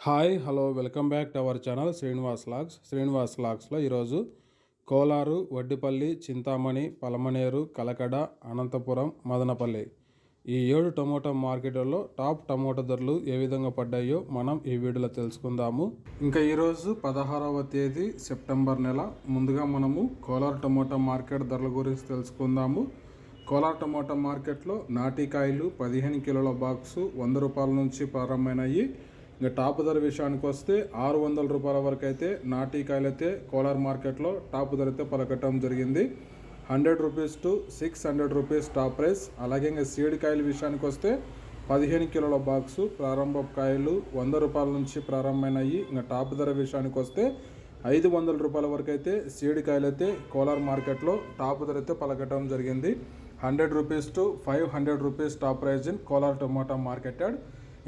Hi hello welcome back to our channel Srinivas లాగ్స్లో ఈరోజు కోలారు, వడ్డిపల్లి, చింతామణి, పలమనేరు, కలకడ, అనంతపురం, మదనపల్లి ఈ 7 టమోటా మార్కెట్లలో టాప్ టమోటా ధరలు ఏ విధంగా పడ్డాయో మనం ఈ వీడియోలో తెలుసుకుందాము. ఇంకా ఈరోజు 16వ తేదీ సెప్టెంబర్ నెల. ముందుగా మనము కోలారు టమోటా మార్కెట్ ధరల గురించి తెలుసుకుందాము. కోలార్ టమోటా మార్కెట్లో నాటికాయలు 15 కిలోల బాక్సు 100 రూపాయల నుంచి ప్రారంభమైనాయి. ఇంకా టాప్ ధర విషయానికి వస్తే 600 రూపాయల వరకు అయితే నాటికాయలు అయితే కోలార్ మార్కెట్లో టాప్ ధర అయితే పలకటం జరిగింది. 100 rupees to 600 rupees top price. అలాగే ఇంకా సీడ్ కాయల విషయానికి వస్తే 15 కిలోల బాక్సు ప్రారంభ కాయలు 100 రూపాయల నుంచి ప్రారంభమైనాయి. ఇంకా టాప్ ధర విషయానికి వస్తే 500 రూపాయల వరకు అయితే సీడ్ కాయలు అయితే కోలార్ మార్కెట్లో టాప్ ధర అయితే పలకటం జరిగింది. 100 rupees to 500 rupees top price in Kolar tomato marketed.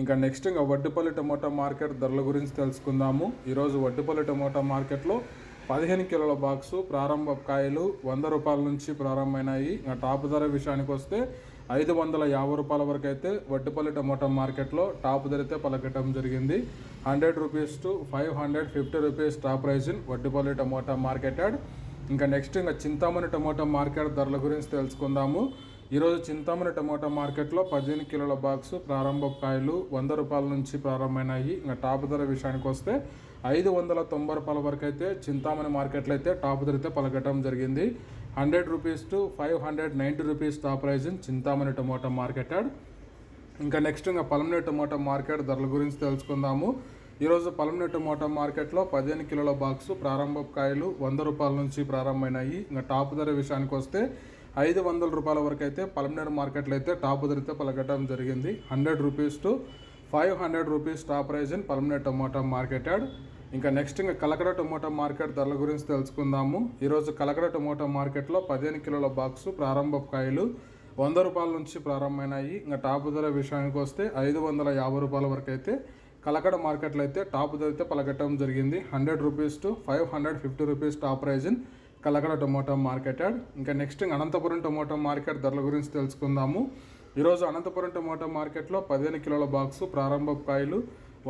ఇంకా నెక్స్ట్ ఇంకా వడ్డిపల్లి టమోటా మార్కెట్ ధరల గురించి తెలుసుకుందాము. ఈరోజు వడ్డిపల్లి టమోటా మార్కెట్లో 15 కిలోల బాక్సు ప్రారంభ కాయలు 100 రూపాయల నుంచి ప్రారంభమైనాయి. ఇంకా టాప్ ధర విషయానికి వస్తే 550 రూపాయల వరకు అయితే వడ్డిపల్లి టమోటా మార్కెట్లో టాప్ ధర అయితే పలకటం జరిగింది. 100 rupees to 550 rupees top price in Vaddipalli tomato marketed. ఇంకా నెక్స్ట్ ఇంకా చింతామణి టమోటా మార్కెట్ ధరల గురించి తెలుసుకుందాము. ఈరోజు చింతామణి టమోటా మార్కెట్లో 15 కిలోల బాక్సు ప్రారంభ కాయలు 100 రూపాయల నుంచి ప్రారంభమైనాయి. ఇంకా టాప్ ధర విషయానికి వస్తే 590 రూపాయల వరకు అయితే చింతామణి మార్కెట్లో అయితే టాప్ ధర అయితే పలకటం జరిగింది. 100 rupees to 590 rupees top price in Chintamani tomato marketed. ఇంకా నెక్స్ట్ ఇంకా పలమనేరు టమోటా మార్కెట్ ధరల గురించి తెలుసుకుందాము. ఈరోజు పలమనేరు టమోటా మార్కెట్లో 15 కిలోల బాక్సు ప్రారంభ కాయలు 100 రూపాయల నుంచి ప్రారంభమైనాయి. ఇంకా టాప్ ధర విషయానికి వస్తే 500 రూపాయల వరకు అయితే పలమనేరు మార్కెట్లో అయితే టాప్ ధర అయితే పలకటం జరిగింది. 100 rupees to 500 rupees top price in Palamaner tomato marketed. ఇంకా నెక్స్ట్ ఇంకా కలకడ టమోటా మార్కెట్ ధరల గురించి తెలుసుకుందాము. ఈరోజు కలకడ టమోటా మార్కెట్లో 15 కిలోల బాక్సు ప్రారంభ కాయలు 100 రూపాయల నుంచి ప్రారంభమైనాయి. ఇంకా టాప్ ధర విషయానికి వస్తే 550 రూపాయల వరకు అయితే కలకడ మార్కెట్లో అయితే టాప్ ధర అయితే పలకటం జరిగింది. 100 rupees to 550 rupees top price in Kalakada tomato marketed. ఇంకా నెక్స్ట్ అనంతపురం టమోటా మార్కెట్ ధరల గురించి తెలుసుకుందాము. ఈరోజు అనంతపురం టమోటా మార్కెట్లో 15 కిలోల బాక్సు ప్రారంభ కాయలు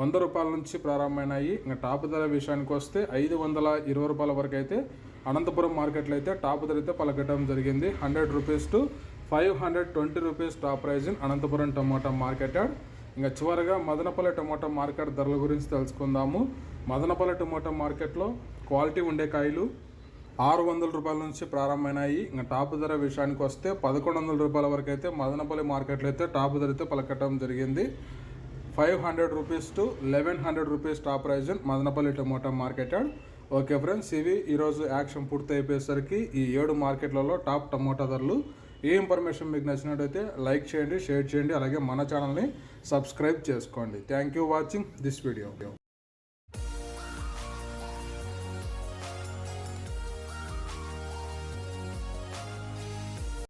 100 రూపాయల నుంచి ప్రారంభమైనాయి. ఇంకా టాప్ ధర విషయానికి వస్తే 520 రూపాయల వరకు అయితే అనంతపురం మార్కెట్లో అయితే టాప్ ధర అయితే పలకటం జరిగింది. 100 rupees to 520 rupees top price in Anantapuram tomato marketed. ఇంకా చివరగా మదనపల్లి టమోటా మార్కెట్ ధరల గురించి తెలుసుకుందాము. మదనపల్లి టమోటా మార్కెట్లో క్వాలిటీ ఉండే కాయలు 600 రూపాయల నుంచి ప్రారంభమైనాయి. ఇంకా టాప్ ధర విషయానికి వస్తే 1100 రూపాయల వరకు అయితే మదనపల్లి మార్కెట్లో అయితే టాప్ ధర అయితే పలకటం జరిగింది. 500 rupees to 1100 rupees top price in Madanapalle tomato marketed. Okay friends, ఇవి ఈరోజు యాక్షన్ పూర్తి అయిపోయేసరికి ఈ 7 మార్కెట్లలో టాప్ టమోటా ధరలు. ఈ ఇన్ఫర్మేషన్ మీకు నచ్చినట్టయితే లైక్ చేయండి, షేర్ చేయండి, అలాగే మన ఛానల్ని సబ్స్క్రైబ్ చేసుకోండి. Thank you watching this video.